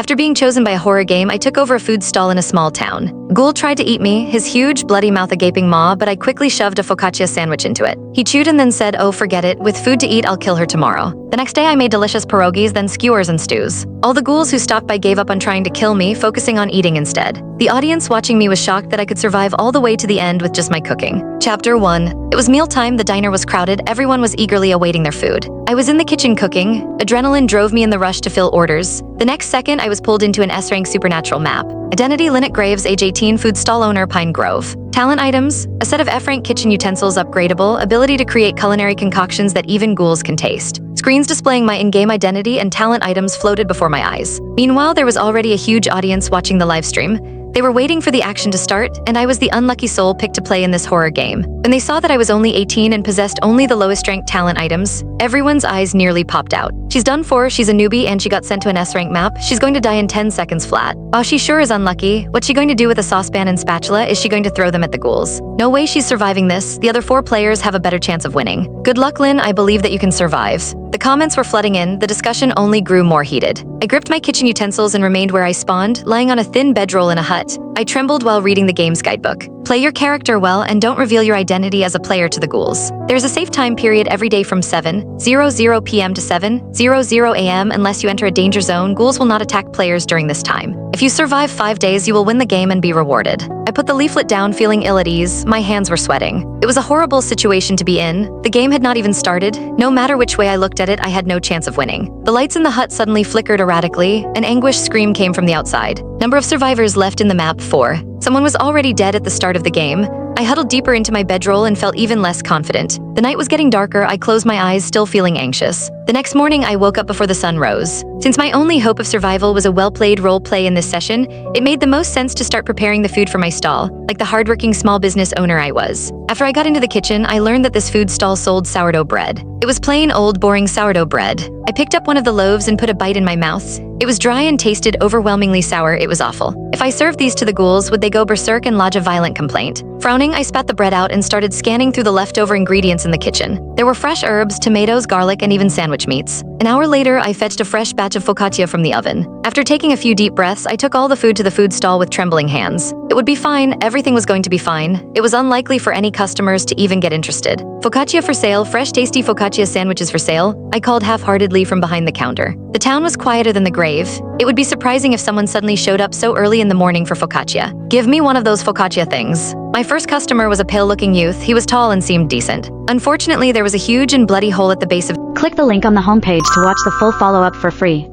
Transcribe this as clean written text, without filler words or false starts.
After being chosen by a horror game, I took over a food stall in a small town. Ghoul tried to eat me, his huge, bloody mouth a gaping maw, but I quickly shoved a focaccia sandwich into it. He chewed and then said, "Oh, forget it. With food to eat, I'll kill her tomorrow." The next day, I made delicious pierogies, then skewers and stews. All the ghouls who stopped by gave up on trying to kill me, focusing on eating instead. The audience watching me was shocked that I could survive all the way to the end with just my cooking. Chapter 1. It was mealtime, the diner was crowded, everyone was eagerly awaiting their food. I was in the kitchen cooking. Adrenaline drove me in the rush to fill orders. The next second, I was pulled into an S-rank supernatural map. Identity: Lynette Graves, age 18, food stall owner, Pine Grove. Talent items: a set of F-rank kitchen utensils upgradable, ability to create culinary concoctions that even ghouls can taste. Screens displaying my in-game identity and talent items floated before my eyes. Meanwhile, there was already a huge audience watching the live stream. They were waiting for the action to start, and I was the unlucky soul picked to play in this horror game. When they saw that I was only 18 and possessed only the lowest ranked talent items, everyone's eyes nearly popped out. She's done for, she's a newbie and she got sent to an S-rank map, she's going to die in 10 seconds flat. Wow, she sure is unlucky. What's she going to do with a saucepan and spatula? Is she going to throw them at the ghouls? No way she's surviving this. The other 4 players have a better chance of winning. Good luck, Lynn, I believe that you can survive. The comments were flooding in, the discussion only grew more heated. I gripped my kitchen utensils and remained where I spawned, lying on a thin bedroll in a hut. I trembled while reading the game's guidebook. Play your character well and don't reveal your identity as a player to the ghouls. There's a safe time period every day from 7:00 p.m. to 7:00 a.m. Unless you enter a danger zone, ghouls will not attack players during this time. If you survive 5 days, you will win the game and be rewarded. I put the leaflet down, feeling ill at ease. My hands were sweating. It was a horrible situation to be in. The game had not even started. No matter which way I looked at it, I had no chance of winning. The lights in the hut suddenly flickered erratically. An anguished scream came from the outside. Number of survivors left in the map: 4. Someone was already dead at the start of the game. I huddled deeper into my bedroll and felt even less confident. The night was getting darker. I closed my eyes, still feeling anxious. The next morning, I woke up before the sun rose. Since my only hope of survival was a well-played role play in this session, it made the most sense to start preparing the food for my stall, like the hardworking small business owner I was. After I got into the kitchen, I learned that this food stall sold sourdough bread. It was plain, old, boring sourdough bread. I picked up one of the loaves and put a bite in my mouth. It was dry and tasted overwhelmingly sour. It was awful. If I served these to the ghouls, would they go berserk and lodge a violent complaint? Frowning, I spat the bread out and started scanning through the leftover ingredients in the kitchen. There were fresh herbs, tomatoes, garlic, and even sandwich meats. An hour later, I fetched a fresh batch of focaccia from the oven. After taking a few deep breaths, I took all the food to the food stall with trembling hands. It would be fine. Everything was going to be fine. It was unlikely for any customers to even get interested. Focaccia for sale, fresh tasty focaccia sandwiches for sale, I called half-heartedly from behind the counter. The town was quieter than the grave. It would be surprising if someone suddenly showed up so early in the morning for focaccia. Give me one of those focaccia things. My first customer was a pale-looking youth. He was tall and seemed decent. Unfortunately, there was a huge and bloody hole at the base of... Click the link on the homepage to watch the full follow-up for free.